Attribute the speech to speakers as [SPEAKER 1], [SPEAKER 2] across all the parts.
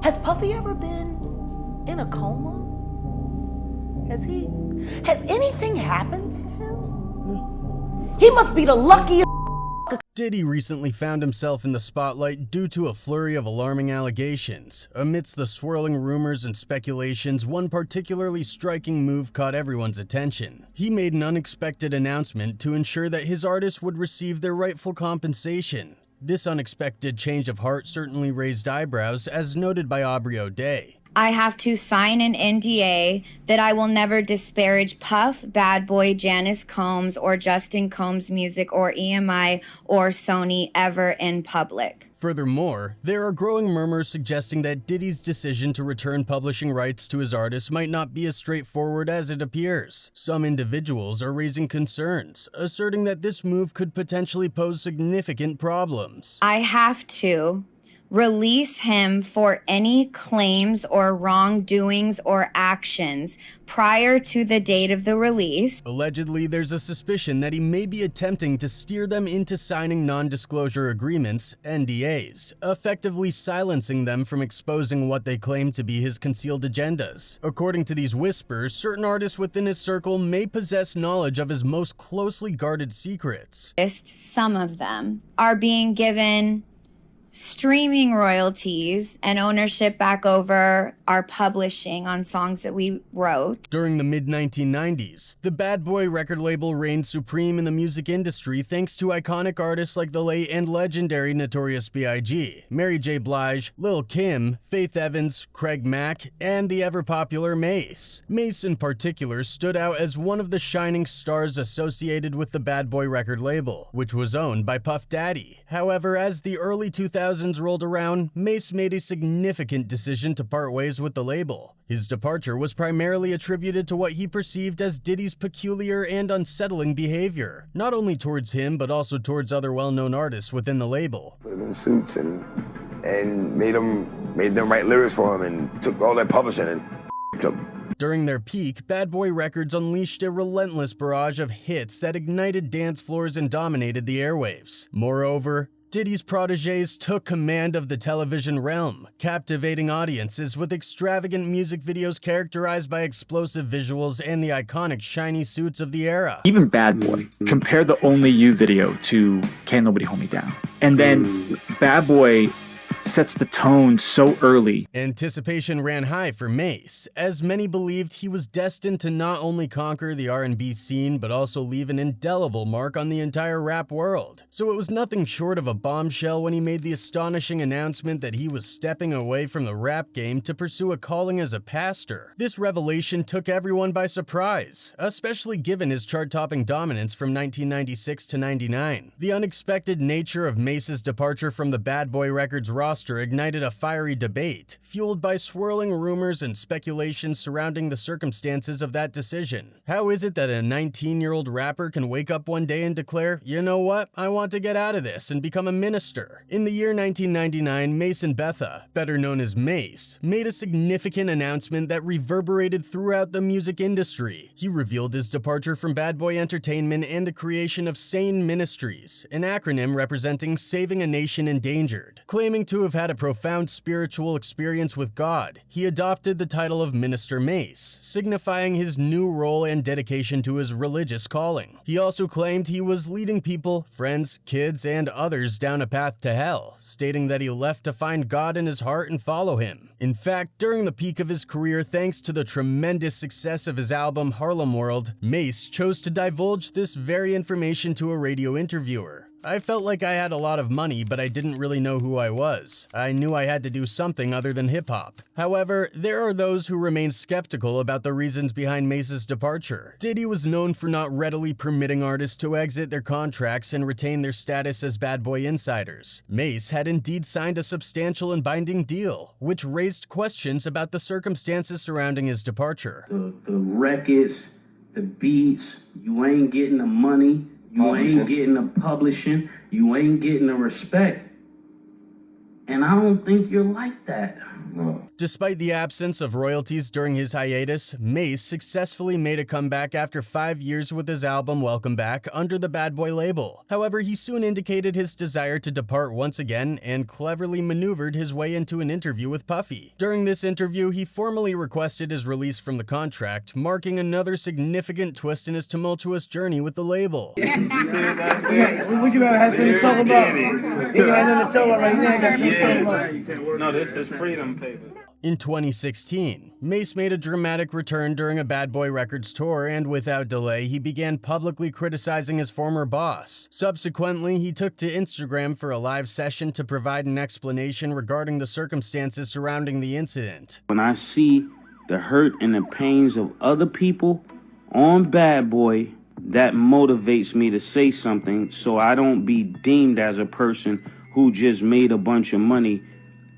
[SPEAKER 1] Has Puffy ever been in a coma? Has anything happened to him? He must be the luckiest.
[SPEAKER 2] Diddy recently found himself in the spotlight due to a flurry of alarming allegations. Amidst the swirling rumors and speculations, one particularly striking move caught everyone's attention. He made an unexpected announcement to ensure that his artists would receive their rightful compensation. This unexpected change of heart certainly raised eyebrows, as noted by Aubrey O'Day.
[SPEAKER 3] I have to sign an NDA that I will never disparage Puff, Bad Boy, Janice Combs, or Justin Combs' music or EMI or Sony ever in public.
[SPEAKER 2] Furthermore, there are growing murmurs suggesting that Diddy's decision to return publishing rights to his artists might not be as straightforward as it appears. Some individuals are raising concerns, asserting that this move could potentially pose significant problems.
[SPEAKER 3] I have to release him for any claims or wrongdoings or actions prior to the date of the release.
[SPEAKER 2] Allegedly, there's a suspicion that he may be attempting to steer them into signing non-disclosure agreements, NDAs, effectively silencing them from exposing what they claim to be his concealed agendas. According to these whispers, certain artists within his circle may possess knowledge of his most closely guarded secrets.
[SPEAKER 3] Some of them are being given streaming royalties and ownership back over our publishing on songs that we wrote.
[SPEAKER 2] During the mid-1990s, the Bad Boy record label reigned supreme in the music industry thanks to iconic artists like the late and legendary Notorious B.I.G, Mary J. Blige, Lil Kim, Faith Evans, Craig Mack, and the ever-popular Mase. Mase in particular stood out as one of the shining stars associated with the Bad Boy record label, which was owned by Puff Daddy. However, as the early 2000s rolled around, Mase made a significant decision to part ways with the label. His departure was primarily attributed to what he perceived as Diddy's peculiar and unsettling behavior, not only towards him but also towards other well-known artists within the label.
[SPEAKER 4] Put him in suits and made them write lyrics for him and took all that publishing and took.
[SPEAKER 2] During their peak, Bad Boy Records unleashed a relentless barrage of hits that ignited dance floors and dominated the airwaves. Moreover, Diddy's protégés took command of the television realm, captivating audiences with extravagant music videos characterized by explosive visuals and the iconic shiny suits of the era.
[SPEAKER 5] Even Bad Boy, compare the Only You video to Can't Nobody Hold Me Down. And then Bad Boy sets the tone so early.
[SPEAKER 2] Anticipation ran high for Mase, as many believed he was destined to not only conquer the R&B scene, but also leave an indelible mark on the entire rap world. So it was nothing short of a bombshell when he made the astonishing announcement that he was stepping away from the rap game to pursue a calling as a pastor. This revelation took everyone by surprise, especially given his chart-topping dominance from 1996 to 99. The unexpected nature of Mase's departure from the Bad Boy Records roster ignited a fiery debate, fueled by swirling rumors and speculation surrounding the circumstances of that decision. How is it that a 19-year-old rapper can wake up one day and declare, you know what, I want to get out of this and become a minister? In the year 1999, Mason Betha, better known as Mase, made a significant announcement that reverberated throughout the music industry. He revealed his departure from Bad Boy Entertainment and the creation of Sane Ministries, an acronym representing Saving a Nation Endangered. Claiming to have had a profound spiritual experience with God, he adopted the title of Minister Mase, signifying his new role and dedication to his religious calling. He also claimed he was leading people, friends, kids, and others down a path to hell, stating that he left to find God in his heart and follow him. In fact, during the peak of his career, thanks to the tremendous success of his album Harlem World, Mase chose to divulge this very information to a radio interviewer. I felt like I had a lot of money, but I didn't really know who I was. I knew I had to do something other than hip-hop. However, there are those who remain skeptical about the reasons behind Mase's departure. Diddy was known for not readily permitting artists to exit their contracts and retain their status as Bad Boy insiders. Mase had indeed signed a substantial and binding deal, which raised questions about the circumstances surrounding his departure.
[SPEAKER 6] The records, the beats, you ain't getting the money. You ain't getting the publishing, you ain't getting the respect. And I don't think you're like that.
[SPEAKER 7] No.
[SPEAKER 2] Despite the absence of royalties during his hiatus, Mase successfully made a comeback after 5 years with his album Welcome Back under the Bad Boy label. However, he soon indicated his desire to depart once again and cleverly maneuvered his way into an interview with Puffy. During this interview, he formally requested his release from the contract, marking another significant twist in his tumultuous journey with the label.
[SPEAKER 8] What you gotta have something to talk about? You got nothing to talk about right now. Got something to talk about.
[SPEAKER 9] No, this is freedom paper.
[SPEAKER 2] In 2016, Mase made a dramatic return during a Bad Boy Records tour, and without delay, he began publicly criticizing his former boss. Subsequently, he took to Instagram for a live session to provide an explanation regarding the circumstances surrounding the incident.
[SPEAKER 6] When I see the hurt and the pains of other people on Bad Boy, that motivates me to say something so I don't be deemed as a person who just made a bunch of money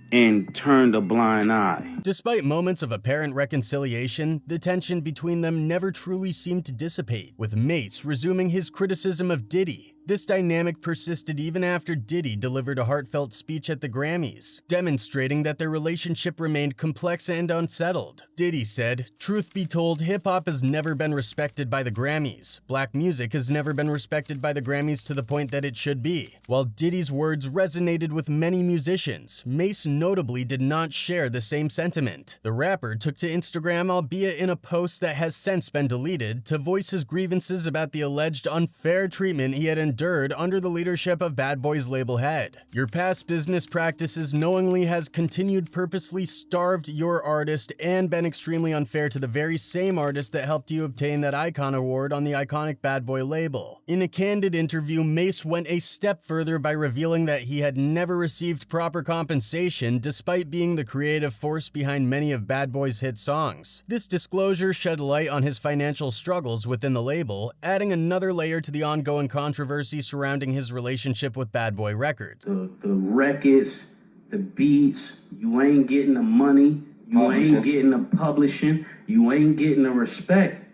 [SPEAKER 6] and turned a blind eye.
[SPEAKER 2] Despite moments of apparent reconciliation, the tension between them never truly seemed to dissipate, with Mase resuming his criticism of Diddy. This dynamic persisted even after Diddy delivered a heartfelt speech at the Grammys, demonstrating that their relationship remained complex and unsettled. Diddy said, "Truth be told, hip-hop has never been respected by the Grammys. Black music has never been respected by the Grammys to the point that it should be." While Diddy's words resonated with many musicians, Mase notably did not share the same sentiment. The rapper took to Instagram, albeit in a post that has since been deleted, to voice his grievances about the alleged unfair treatment he had endured under the leadership of Bad Boy's label head. "Your past business practices knowingly has continued purposely starved your artist and been extremely unfair to the very same artist that helped you obtain that Icon Award on the iconic Bad Boy label." In a candid interview, Mase went a step further by revealing that he had never received proper compensation despite being the creative force behind many of Bad Boy's hit songs. This disclosure shed light on his financial struggles within the label, adding another layer to the ongoing controversy surrounding his relationship with Bad Boy Records.
[SPEAKER 6] The records, the beats, you ain't getting the money, you ain't getting the publishing, you ain't getting the respect.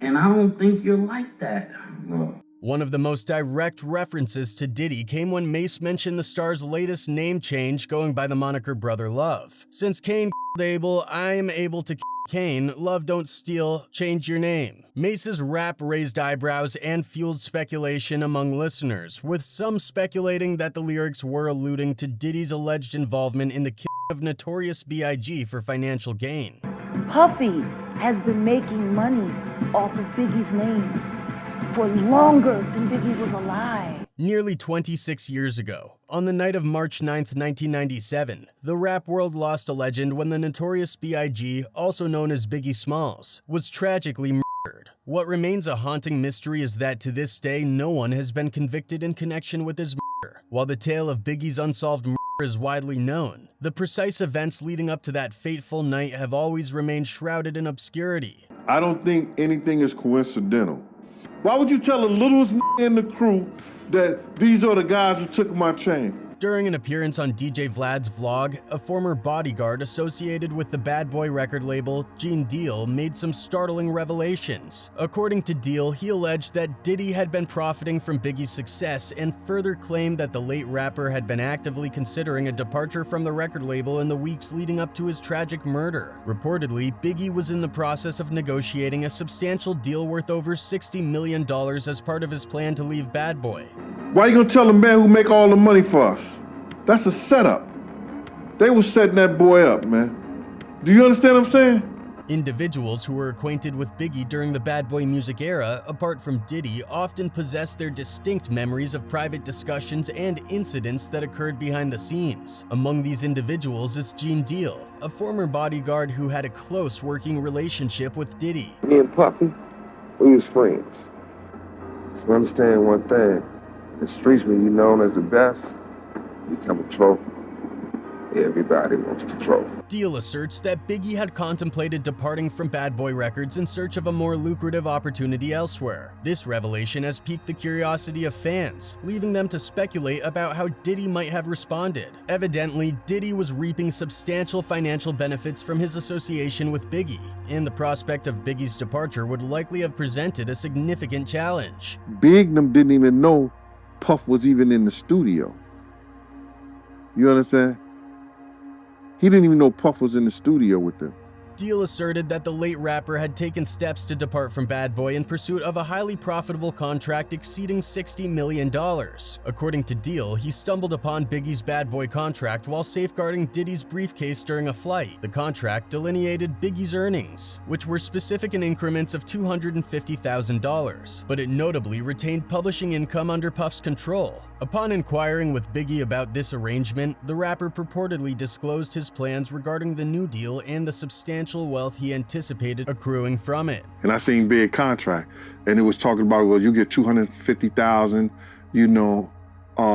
[SPEAKER 6] And I don't think you're like that.
[SPEAKER 7] No.
[SPEAKER 2] One of the most direct references to Diddy came when Mase mentioned the star's latest name change, going by the moniker Brother Love. "Since Kane Abel, I am able to Kane, love don't steal, change your name." Mase's rap raised eyebrows and fueled speculation among listeners, with some speculating that the lyrics were alluding to Diddy's alleged involvement in the killing of Notorious B.I.G. for financial gain.
[SPEAKER 1] Puffy has been making money off of Biggie's name for longer than Biggie was alive.
[SPEAKER 2] Nearly 26 years ago, on the night of March 9th, 1997, the rap world lost a legend when the Notorious B.I.G., also known as Biggie Smalls, was tragically murdered. What remains a haunting mystery is that to this day, no one has been convicted in connection with his murder. While the tale of Biggie's unsolved murder is widely known, the precise events leading up to that fateful night have always remained shrouded in obscurity.
[SPEAKER 7] I don't think anything is coincidental. Why would you tell the littlest in the crew that these are the guys who took my chain?
[SPEAKER 2] During an appearance on DJ Vlad's vlog, a former bodyguard associated with the Bad Boy record label, Gene Deal, made some startling revelations. According to Deal, he alleged that Diddy had been profiting from Biggie's success and further claimed that the late rapper had been actively considering a departure from the record label in the weeks leading up to his tragic murder. Reportedly, Biggie was in the process of negotiating a substantial deal worth over $60 million as part of his plan to leave Bad Boy.
[SPEAKER 7] Why you gonna tell the man who make all the money for us? That's a setup. They was setting that boy up, man. Do you understand what I'm saying?
[SPEAKER 2] Individuals who were acquainted with Biggie during the Bad Boy music era, apart from Diddy, often possess their distinct memories of private discussions and incidents that occurred behind the scenes. Among these individuals is Gene Deal, a former bodyguard who had a close working relationship with Diddy.
[SPEAKER 10] Me and Puffy, we was friends. So understand one thing, the streets when you known as the best, you become a trophy. Everybody wants the trophy.
[SPEAKER 2] Deal asserts that Biggie had contemplated departing from Bad Boy Records in search of a more lucrative opportunity elsewhere. This revelation has piqued the curiosity of fans, leaving them to speculate about how Diddy might have responded. Evidently, Diddy was reaping substantial financial benefits from his association with Biggie, and the prospect of Biggie's departure would likely have presented a significant challenge.
[SPEAKER 7] Big them didn't even know Puff was even in the studio. You understand? He didn't even know Puff was in the studio with them.
[SPEAKER 2] Deal asserted that the late rapper had taken steps to depart from Bad Boy in pursuit of a highly profitable contract exceeding $60 million. According to Deal, he stumbled upon Biggie's Bad Boy contract while safeguarding Diddy's briefcase during a flight. The contract delineated Biggie's earnings, which were specific in increments of $250,000, but it notably retained publishing income under Puff's control. Upon inquiring with Biggie about this arrangement, the rapper purportedly disclosed his plans regarding the new deal and the substantial wealth he anticipated accruing from it.
[SPEAKER 7] And I seen big contract, and it was talking about, well, you get $250,000,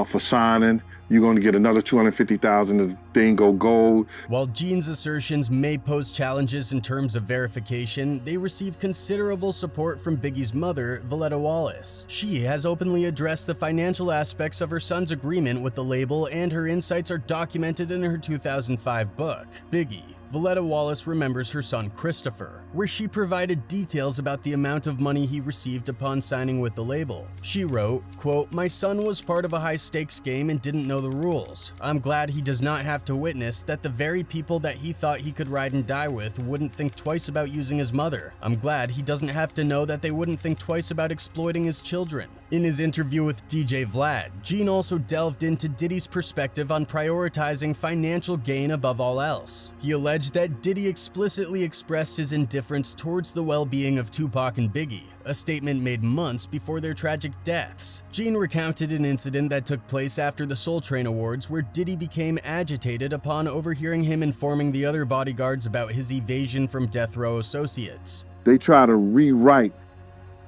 [SPEAKER 7] for signing. You're going to get another $250,000 if the thing go gold.
[SPEAKER 2] While Gene's assertions may pose challenges in terms of verification, they receive considerable support from Biggie's mother, Valletta Wallace. She has openly addressed the financial aspects of her son's agreement with the label, and her insights are documented in her 2005 book, Biggie. Valletta Wallace remembers her son Christopher, where she provided details about the amount of money he received upon signing with the label. She wrote, quote, "My son was part of a high-stakes game and didn't know the rules. I'm glad he does not have to witness that the very people that he thought he could ride and die with wouldn't think twice about using his mother. I'm glad he doesn't have to know that they wouldn't think twice about exploiting his children." In his interview with DJ Vlad, Gene also delved into Diddy's perspective on prioritizing financial gain above all else. He alleged that Diddy explicitly expressed his indifference towards the well-being of Tupac and Biggie, a statement made months before their tragic deaths. Gene recounted an incident that took place after the Soul Train Awards where Diddy became agitated upon overhearing him informing the other bodyguards about his evasion from death row associates.
[SPEAKER 7] They try to rewrite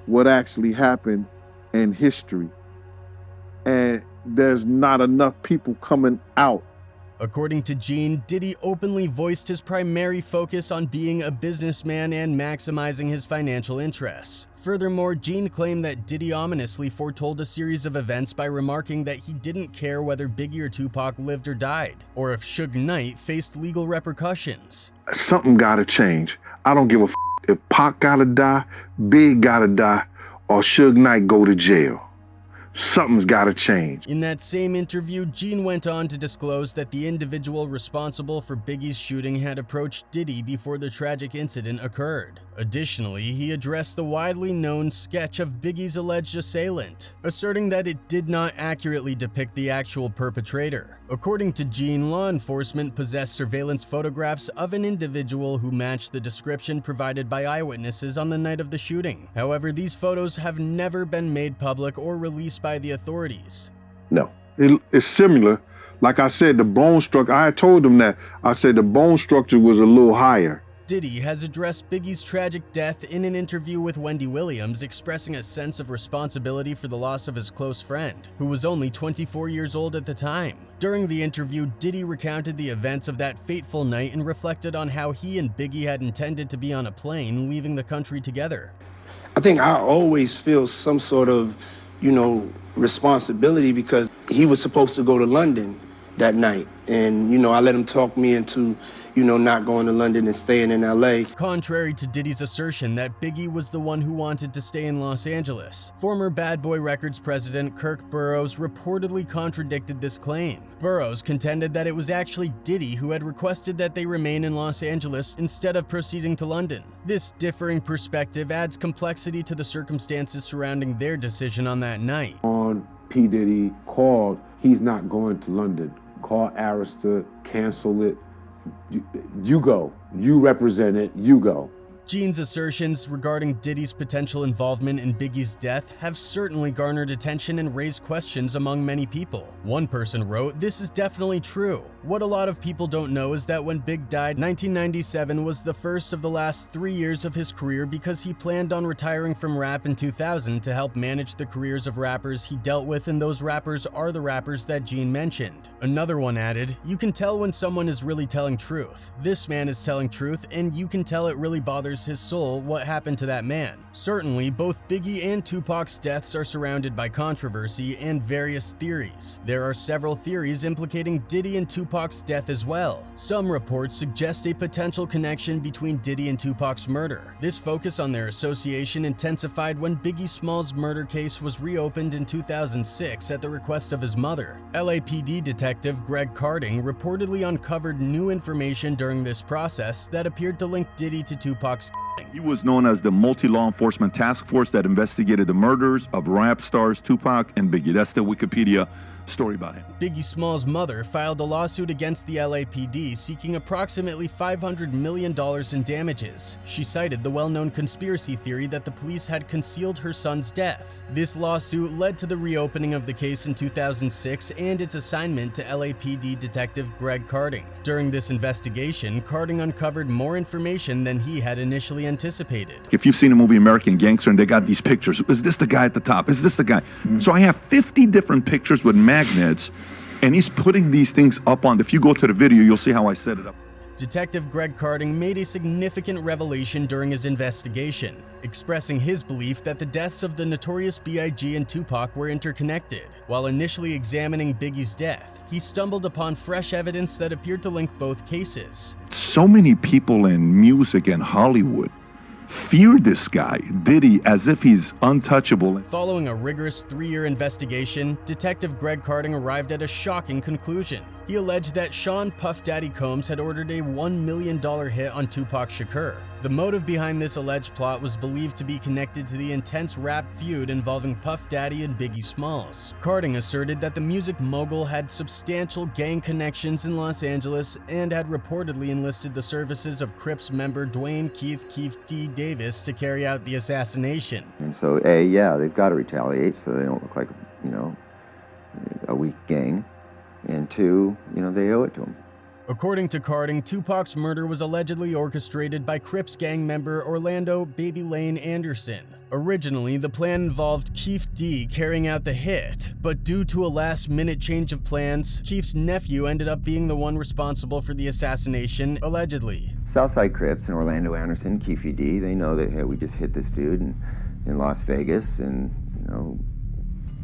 [SPEAKER 7] what actually happened in history, and there's not enough people coming out.
[SPEAKER 2] According to Gene, Diddy openly voiced his primary focus on being a businessman and maximizing his financial interests. Furthermore, Gene claimed that Diddy ominously foretold a series of events by remarking that he didn't care whether Biggie or Tupac lived or died, or if Suge Knight faced legal repercussions.
[SPEAKER 7] Something gotta change. I don't give a if Pac gotta die, Big gotta die, or Suge Knight go to jail. Something's gotta change.
[SPEAKER 2] In that same interview, Gene went on to disclose that the individual responsible for Biggie's shooting had approached Diddy before the tragic incident occurred. Additionally, he addressed the widely known sketch of Biggie's alleged assailant, asserting that it did not accurately depict the actual perpetrator. According to Gene, law enforcement possessed surveillance photographs of an individual who matched the description provided by eyewitnesses on the night of the shooting. However, these photos have never been made public or released by the authorities.
[SPEAKER 7] No. It's similar. Like I said, the bone structure, I told them that. I said the bone structure was a little higher.
[SPEAKER 2] Diddy has addressed Biggie's tragic death in an interview with Wendy Williams, expressing a sense of responsibility for the loss of his close friend, who was only 24 years old at the time. During the interview, Diddy recounted the events of that fateful night and reflected on how he and Biggie had intended to be on a plane leaving the country together.
[SPEAKER 9] I think I always feel some sort of, responsibility because he was supposed to go to London that night. And, I let him talk me into, not going to London and staying in LA.
[SPEAKER 2] Contrary to Diddy's assertion that Biggie was the one who wanted to stay in Los Angeles, former Bad Boy Records president Kirk Burroughs reportedly contradicted this claim. Burroughs contended that it was actually Diddy who had requested that they remain in Los Angeles instead of proceeding to London. This differing perspective adds complexity to the circumstances surrounding their decision on that night.
[SPEAKER 11] On P. Diddy called, he's not going to London. Call Arista, cancel it. You go. You represent it. You go.
[SPEAKER 2] Gene's assertions regarding Diddy's potential involvement in Biggie's death have certainly garnered attention and raised questions among many people. One person wrote, "This is definitely true. What a lot of people don't know is that when Big died, 1997 was the first of the last 3 years of his career because he planned on retiring from rap in 2000 to help manage the careers of rappers he dealt with, and those rappers are the rappers that Gene mentioned." Another one added, "You can tell when someone is really telling truth. This man is telling truth, and you can tell it really bothers bothers his soul what happened to that man. Certainly, both Biggie and Tupac's deaths are surrounded by controversy and various theories. There are several theories implicating Diddy and Tupac's death as well. Some reports suggest a potential connection between Diddy and Tupac's murder. This focus on their association intensified when Biggie Smalls' murder case was reopened in 2006 at the request of his mother. LAPD detective Greg Carding reportedly uncovered new information during this process that appeared to link Diddy to Tupac's.
[SPEAKER 12] He was known as the multi-law enforcement task force that investigated the murders of rap stars Tupac and Biggie. That's the Wikipedia story about him.
[SPEAKER 2] Biggie Smalls' mother filed a lawsuit against the LAPD seeking approximately $500 million in damages. She cited the well-known conspiracy theory that the police had concealed her son's death. This lawsuit led to the reopening of the case in 2006 and its assignment to LAPD detective Greg Carding. During this investigation, Carding uncovered more information than he had initially anticipated.
[SPEAKER 12] If you've seen the movie American Gangster and they got these pictures, is this the guy at the top? Is this the guy? So I have 50 different pictures with magnets, and he's putting these things up on. If you go to the video, you'll see how I set it up.
[SPEAKER 2] Detective Greg Carding made a significant revelation during his investigation, expressing his belief that the deaths of the Notorious B.I.G. and Tupac were interconnected. While initially examining Biggie's death, he stumbled upon fresh evidence that appeared to link both cases.
[SPEAKER 12] So many people in music and Hollywood fear this guy, Diddy, as if he's untouchable.
[SPEAKER 2] Following a rigorous 3-year investigation, Detective Greg Carding arrived at a shocking conclusion. He alleged that Sean Puff Daddy Combs had ordered a $1 million hit on Tupac Shakur. The motive behind this alleged plot was believed to be connected to the intense rap feud involving Puff Daddy and Biggie Smalls. Carding asserted that the music mogul had substantial gang connections in Los Angeles and had reportedly enlisted the services of Crips member Dwayne Keith D. Davis to carry out the assassination.
[SPEAKER 13] And so, A, yeah, they've got to retaliate so they don't look like, a weak gang. And 2, they owe it to them.
[SPEAKER 2] According to Carding, Tupac's murder was allegedly orchestrated by Crips gang member Orlando Baby Lane Anderson. Originally, the plan involved Keith D carrying out the hit, but due to a last-minute change of plans, Keith's nephew ended up being the one responsible for the assassination, allegedly.
[SPEAKER 13] Southside Crips and Orlando Anderson, Keith D, they know that, hey, we just hit this dude in Las Vegas, and,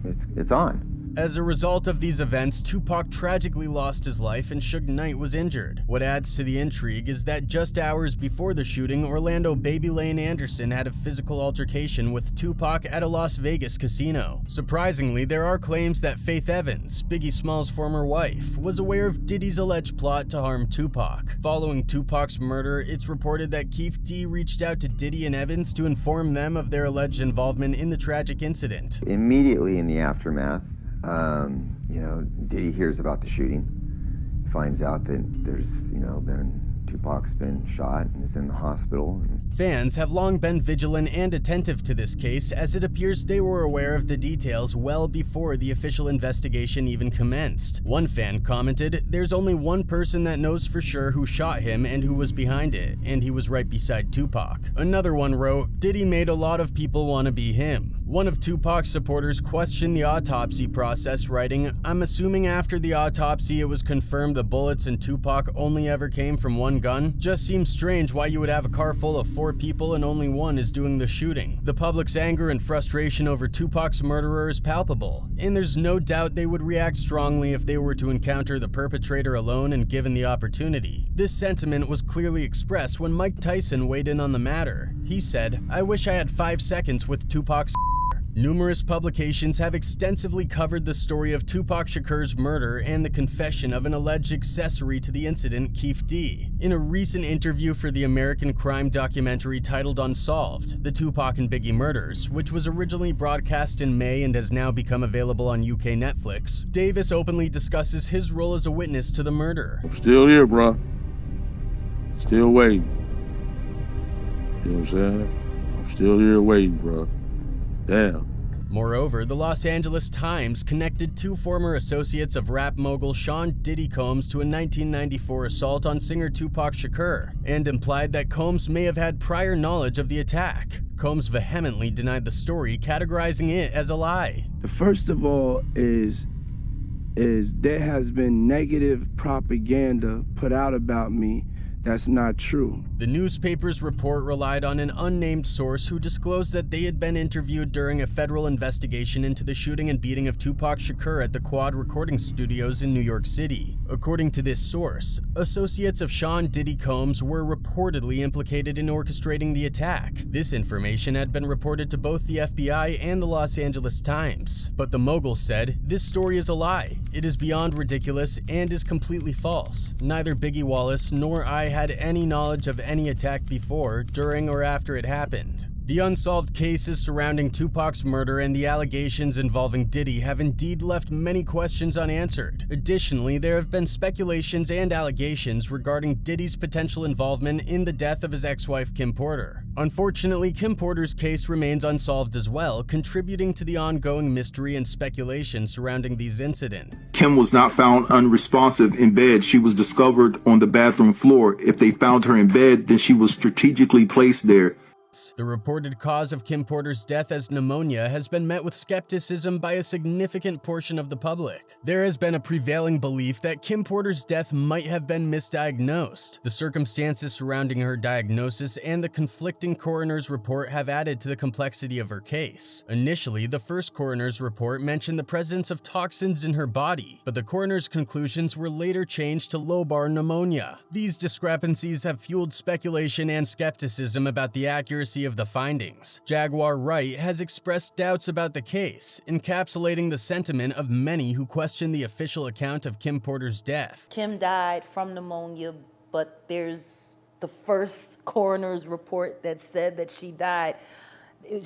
[SPEAKER 13] it's on.
[SPEAKER 2] As a result of these events, Tupac tragically lost his life and Suge Knight was injured. What adds to the intrigue is that just hours before the shooting, Orlando Baby Lane Anderson had a physical altercation with Tupac at a Las Vegas casino. Surprisingly, there are claims that Faith Evans, Biggie Smalls' former wife, was aware of Diddy's alleged plot to harm Tupac. Following Tupac's murder, it's reported that Keith D reached out to Diddy and Evans to inform them of their alleged involvement in the tragic incident.
[SPEAKER 13] Immediately in the aftermath, Diddy hears about the shooting, finds out that there's, Tupac's been shot and is in the hospital.
[SPEAKER 2] Fans have long been vigilant and attentive to this case, as it appears they were aware of the details well before the official investigation even commenced. One fan commented, "There's only one person that knows for sure who shot him and who was behind it, and he was right beside Tupac." Another one wrote, "Diddy made a lot of people want to be him." One of Tupac's supporters questioned the autopsy process, writing, "I'm assuming after the autopsy it was confirmed the bullets in Tupac only ever came from one gun? Just seems strange why you would have a car full of 4 people and only one is doing the shooting. The public's anger and frustration over Tupac's murderer is palpable, and there's no doubt they would react strongly if they were to encounter the perpetrator alone and given the opportunity." This sentiment was clearly expressed when Mike Tyson weighed in on the matter. He said, "I wish I had 5 seconds with Tupac's." Numerous publications have extensively covered the story of Tupac Shakur's murder and the confession of an alleged accessory to the incident, Keith D. In a recent interview for the American crime documentary titled Unsolved, The Tupac and Biggie Murders, which was originally broadcast in May and has now become available on UK Netflix, Davis openly discusses his role as a witness to the murder.
[SPEAKER 7] I'm still here, bro. Still waiting. You know what I'm saying? I'm still here waiting, bro. Damn.
[SPEAKER 2] Moreover, the Los Angeles Times connected 2 former associates of rap mogul Sean Diddy Combs to a 1994 assault on singer Tupac Shakur, and implied that Combs may have had prior knowledge of the attack. Combs vehemently denied the story, categorizing it as a lie.
[SPEAKER 14] The first of all is there has been negative propaganda put out about me That's not true.
[SPEAKER 2] The newspaper's report relied on an unnamed source who disclosed that they had been interviewed during a federal investigation into the shooting and beating of Tupac Shakur at the Quad Recording Studios in New York City. According to this source, associates of Sean Diddy Combs were reportedly implicated in orchestrating the attack. This information had been reported to both the FBI and the Los Angeles Times. But the mogul said, "This story is a lie. It is beyond ridiculous and is completely false. Neither Biggie Wallace nor I had any knowledge of any attack before, during, or after it happened." The unsolved cases surrounding Tupac's murder and the allegations involving Diddy have indeed left many questions unanswered. Additionally, there have been speculations and allegations regarding Diddy's potential involvement in the death of his ex-wife Kim Porter. Unfortunately, Kim Porter's case remains unsolved as well, contributing to the ongoing mystery and speculation surrounding these incidents.
[SPEAKER 15] Kim was not found unresponsive in bed. She was discovered on the bathroom floor. If they found her in bed, then she was strategically placed there.
[SPEAKER 2] The reported cause of Kim Porter's death as pneumonia has been met with skepticism by a significant portion of the public. There has been a prevailing belief that Kim Porter's death might have been misdiagnosed. The circumstances surrounding her diagnosis and the conflicting coroner's report have added to the complexity of her case. Initially, the first coroner's report mentioned the presence of toxins in her body, but the coroner's conclusions were later changed to lobar pneumonia. These discrepancies have fueled speculation and skepticism about the accuracy of the findings. Jaguar Wright has expressed doubts about the case, encapsulating the sentiment of many who question the official account of Kim Porter's death.
[SPEAKER 1] Kim died from pneumonia, but there's the first coroner's report that said that she died.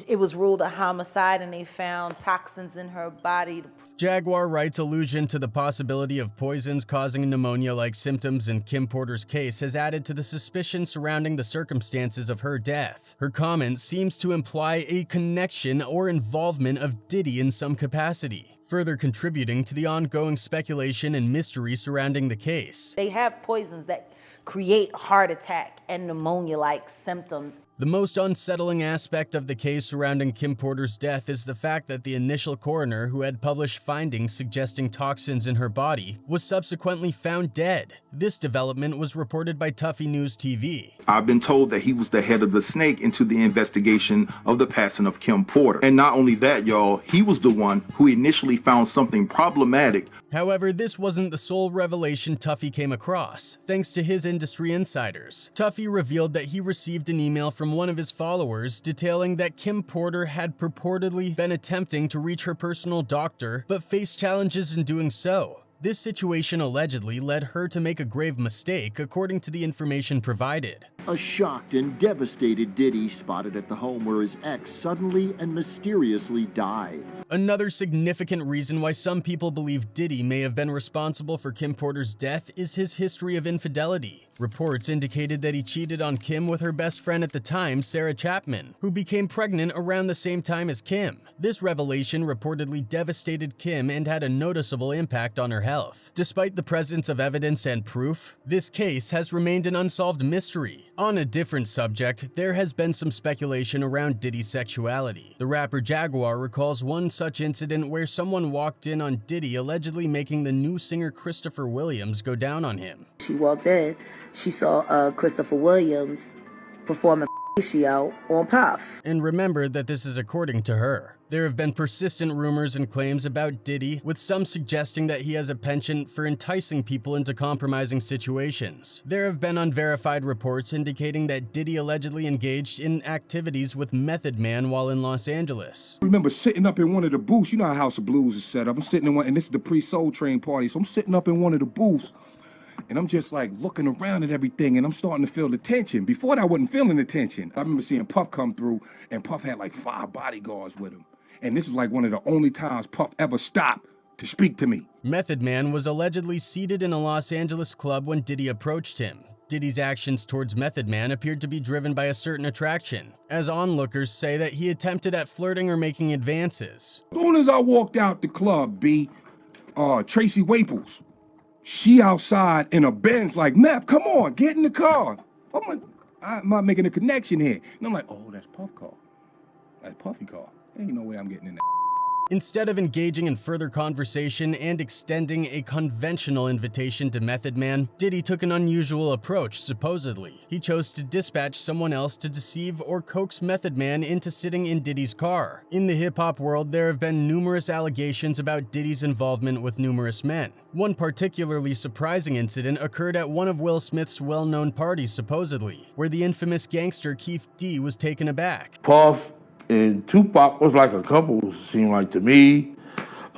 [SPEAKER 1] It was ruled a homicide and they found toxins in her body.
[SPEAKER 2] Jaguar Wright's allusion to the possibility of poisons causing pneumonia-like symptoms in Kim Porter's case has added to the suspicion surrounding the circumstances of her death. Her comment seems to imply a connection or involvement of Diddy in some capacity, further contributing to the ongoing speculation and mystery surrounding the case.
[SPEAKER 1] They have poisons that create heart attack and pneumonia-like symptoms.
[SPEAKER 2] The most unsettling aspect of the case surrounding Kim Porter's death is the fact that the initial coroner, who had published findings suggesting toxins in her body, was subsequently found dead. This development was reported by Tuffy News TV.
[SPEAKER 15] I've been told that he was the head of the snake into the investigation of the passing of Kim Porter. And not only that, y'all, he was the one who initially found something problematic.
[SPEAKER 2] However, this wasn't the sole revelation Tuffy came across. Thanks to his industry insiders, Tuffy revealed that he received an email from one of his followers detailing that Kim Porter had purportedly been attempting to reach her personal doctor, but faced challenges in doing so. This situation allegedly led her to make a grave mistake, according to the information provided.
[SPEAKER 16] A shocked and devastated Diddy spotted at the home where his ex suddenly and mysteriously died.
[SPEAKER 2] Another significant reason why some people believe Diddy may have been responsible for Kim Porter's death is his history of infidelity. Reports indicated that he cheated on Kim with her best friend at the time, Sarah Chapman, who became pregnant around the same time as Kim. This revelation reportedly devastated Kim and had a noticeable impact on her health. Despite the presence of evidence and proof, this case has remained an unsolved mystery. On a different subject, there has been some speculation around Diddy's sexuality. The rapper Jaguar recalls one such incident where someone walked in on Diddy allegedly making the new singer Christopher Williams go down on him.
[SPEAKER 17] She walked in, she saw Christopher Williams performing out on Puff.
[SPEAKER 2] And remember that this is according to her. There have been persistent rumors and claims about Diddy, with some suggesting that he has a penchant for enticing people into compromising situations. There have been unverified reports indicating that Diddy allegedly engaged in activities with Method Man while in Los Angeles.
[SPEAKER 18] I remember sitting up in one of the booths. You know how House of Blues is set up. I'm sitting in one, and this is the pre-Soul Train party, so I'm sitting up in one of the booths, and I'm just like looking around at everything, and I'm starting to feel the tension. Before that, I wasn't feeling the tension. I remember seeing Puff come through, and Puff had like 5 bodyguards with him. And this is like one of the only times Puff ever stopped to speak to me.
[SPEAKER 2] Method Man was allegedly seated in a Los Angeles club when Diddy approached him. Diddy's actions towards Method Man appeared to be driven by a certain attraction, as onlookers say that he attempted at flirting or making advances.
[SPEAKER 18] As soon as I walked out the club, Tracy Waples, she outside in a Benz like, Meth, come on, get in the car. I'm not making a connection here. And I'm like, oh, that's Puff car. That's Puffy car. Ain't no way I'm getting in that.
[SPEAKER 2] Instead of engaging in further conversation and extending a conventional invitation to Method Man, Diddy took an unusual approach, supposedly. He chose to dispatch someone else to deceive or coax Method Man into sitting in Diddy's car. In the hip-hop world, there have been numerous allegations about Diddy's involvement with numerous men. One particularly surprising incident occurred at one of Will Smith's well-known parties, supposedly, where the infamous gangster Keith D was taken aback.
[SPEAKER 19] Puff and Tupac was like a couple, seemed like to me.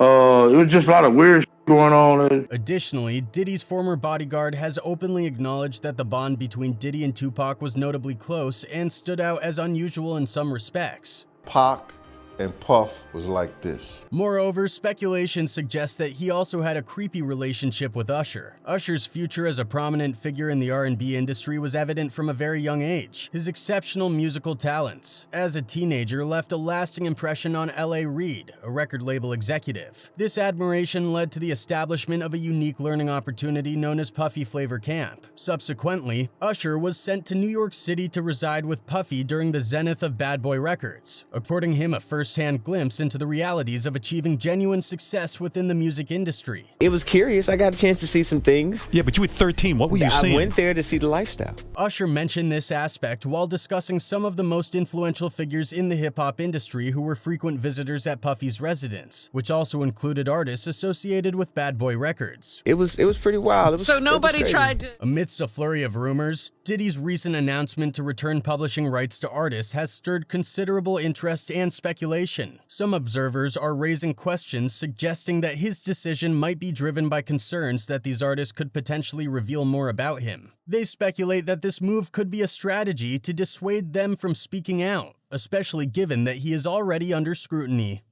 [SPEAKER 19] It was just a lot of weird going on.
[SPEAKER 2] Additionally, Diddy's former bodyguard has openly acknowledged that the bond between Diddy and Tupac was notably close and stood out as unusual in some respects.
[SPEAKER 7] Pac and Puff was like this.
[SPEAKER 2] Moreover, speculation suggests that he also had a creepy relationship with Usher. Usher's future as a prominent figure in the R&B industry was evident from a very young age. His exceptional musical talents as a teenager left a lasting impression on L.A. Reid, a record label executive. This admiration led to the establishment of a unique learning opportunity known as Puffy Flavor Camp. Subsequently, Usher was sent to New York City to reside with Puffy during the zenith of Bad Boy Records, affording him a first-hand glimpse into the realities of achieving genuine success within the music industry.
[SPEAKER 20] It was curious. I got a chance to see some things.
[SPEAKER 21] Yeah, but you were 13. What were you seeing?
[SPEAKER 20] I went there to see the lifestyle.
[SPEAKER 2] Usher mentioned this aspect while discussing some of the most influential figures in the hip-hop industry who were frequent visitors at Puffy's residence, which also included artists associated with Bad Boy Records.
[SPEAKER 20] It was pretty wild.
[SPEAKER 22] So nobody tried to...
[SPEAKER 2] Amidst a flurry of rumors, Diddy's recent announcement to return publishing rights to artists has stirred considerable interest and speculation. Some observers are raising questions suggesting that his decision might be driven by concerns that these artists could potentially reveal more about him. They speculate that this move could be a strategy to dissuade them from speaking out, especially given that he is already under scrutiny.